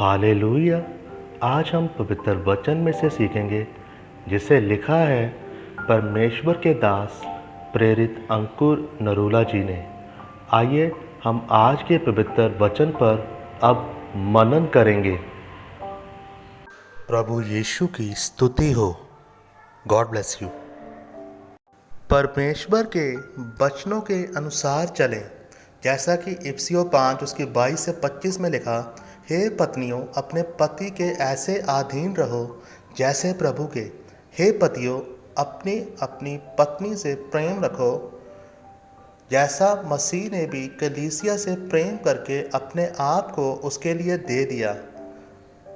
Hallelujah. आज हम पवित्र वचन में से सीखेंगे जिसे लिखा है परमेश्वर के दास प्रेरित अंकुर नरूला जी ने। आइए हम आज के पवित्र वचन पर अब मनन करेंगे। प्रभु यीशु की स्तुति हो। God bless you. परमेश्वर के वचनों के अनुसार चलें, जैसा कि इफिसियों 5 उसके 22 से 25 में लिखा, हे पत्नियों अपने पति के ऐसे अधीन रहो जैसे प्रभु के। हे पतियों अपनी अपनी पत्नी से प्रेम रखो, जैसा मसीह ने भी कलीसिया से प्रेम करके अपने आप को उसके लिए दे दिया।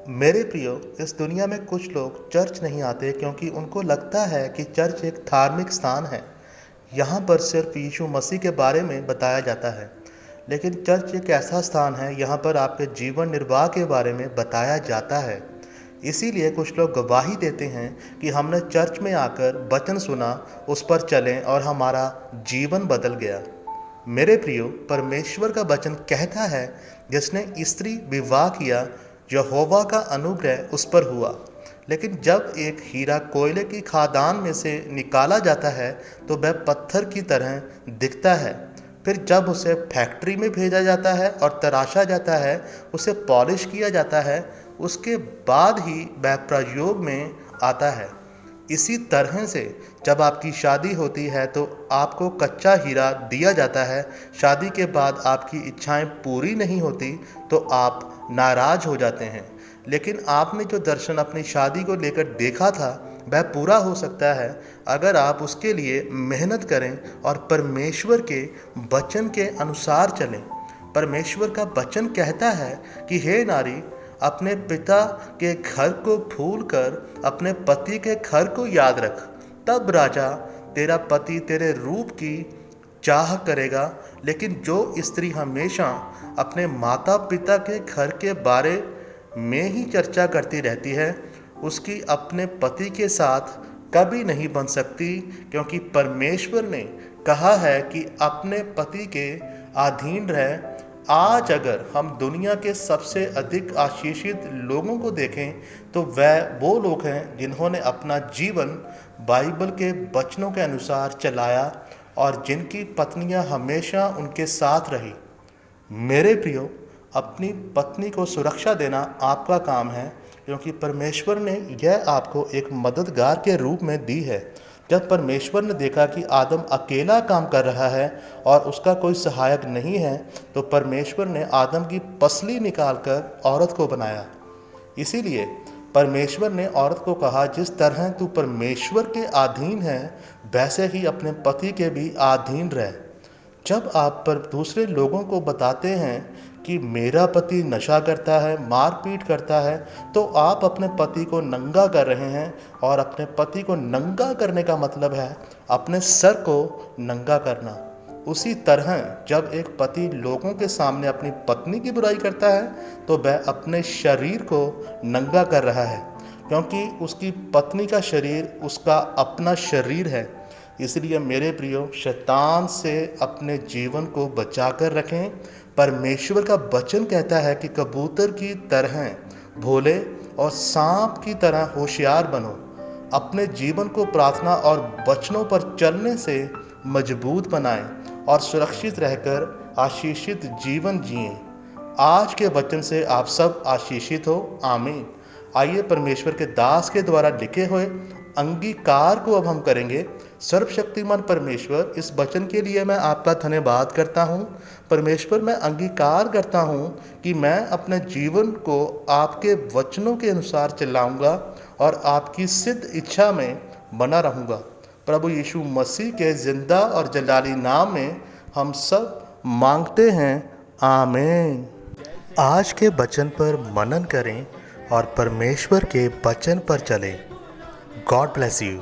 मेरे प्रियो, इस दुनिया में कुछ लोग चर्च नहीं आते क्योंकि उनको लगता है कि चर्च एक धार्मिक स्थान है। यहाँ पर सिर्फ यीशु मसीह के बारे में बताया जाता है, लेकिन चर्च एक ऐसा स्थान है यहाँ पर आपके जीवन निर्वाह के बारे में बताया जाता है। इसीलिए कुछ लोग गवाही देते हैं कि हमने चर्च में आकर वचन सुना, उस पर चलें और हमारा जीवन बदल गया। मेरे प्रियो, परमेश्वर का वचन कहता है जिसने स्त्री विवाह किया यहोवा का अनुग्रह उस पर हुआ। लेकिन जब एक हीरा कोयले की खादान में से निकाला जाता है तो वह पत्थर की तरह दिखता है। फिर जब उसे फैक्ट्री में भेजा जाता है और तराशा जाता है, उसे पॉलिश किया जाता है, उसके बाद ही वह प्रयोग में आता है। इसी तरह से जब आपकी शादी होती है तो आपको कच्चा हीरा दिया जाता है। शादी के बाद आपकी इच्छाएं पूरी नहीं होती तो आप नाराज हो जाते हैं, लेकिन आपने जो दर्शन अपनी शादी को लेकर देखा था वह पूरा हो सकता है अगर आप उसके लिए मेहनत करें और परमेश्वर के वचन के अनुसार चलें। परमेश्वर का वचन कहता है कि हे नारी, अपने पिता के घर को भूल कर अपने पति के घर को याद रख, तब राजा तेरा पति तेरे रूप की चाह करेगा। लेकिन जो स्त्री हमेशा अपने माता पिता के घर के बारे में ही चर्चा करती रहती है, उसकी अपने पति के साथ कभी नहीं बन सकती, क्योंकि परमेश्वर ने कहा है कि अपने पति के अधीन रह। आज अगर हम दुनिया के सबसे अधिक आशीषित लोगों को देखें तो वह वो लोग हैं जिन्होंने अपना जीवन बाइबल के वचनों के अनुसार चलाया और जिनकी पत्नियां हमेशा उनके साथ रही। मेरे प्रियो, अपनी पत्नी को सुरक्षा देना आपका काम है, क्योंकि परमेश्वर ने यह आपको एक मददगार के रूप में दी है। जब परमेश्वर ने देखा कि आदम अकेला काम कर रहा है और उसका कोई सहायक नहीं है, तो परमेश्वर ने आदम की पसली निकालकर औरत को बनाया। इसीलिए परमेश्वर ने औरत को कहा, जिस तरह तू परमेश्वर के अधीन है वैसे ही अपने पति के भी अधीन रह। जब आप पर दूसरे लोगों को बताते हैं कि मेरा पति नशा करता है, मारपीट करता है, तो आप अपने पति को नंगा कर रहे हैं। और अपने पति को नंगा करने का मतलब है अपने सर को नंगा करना। उसी तरह जब एक पति लोगों के सामने अपनी पत्नी की बुराई करता है तो वह अपने शरीर को नंगा कर रहा है, क्योंकि उसकी पत्नी का शरीर उसका अपना शरीर है। इसलिए मेरे प्रियो, शैतान से अपने जीवन को बचा कर रखें। परमेश्वर का वचन कहता है कि कबूतर की तरह भोले और सांप की तरह होशियार बनो। अपने जीवन को प्रार्थना और वचनों पर चलने से मजबूत बनाएं और सुरक्षित रहकर आशीषित जीवन जिएं। आज के वचन से आप सब आशीषित हो। आमीन। आइए परमेश्वर के दास के द्वारा लिखे हुए अंगीकार को अब हम करेंगे। सर्वशक्तिमान परमेश्वर, इस वचन के लिए मैं आपका धन्यवाद करता हूँ। परमेश्वर, मैं अंगीकार करता हूँ कि मैं अपने जीवन को आपके वचनों के अनुसार चलाऊँगा और आपकी सिद्ध इच्छा में बना रहूँगा। प्रभु यीशु मसीह के जिंदा और जलाली नाम में हम सब मांगते हैं। आमीन। आज के वचन पर मनन करें और परमेश्वर के वचन पर चलें। God bless you.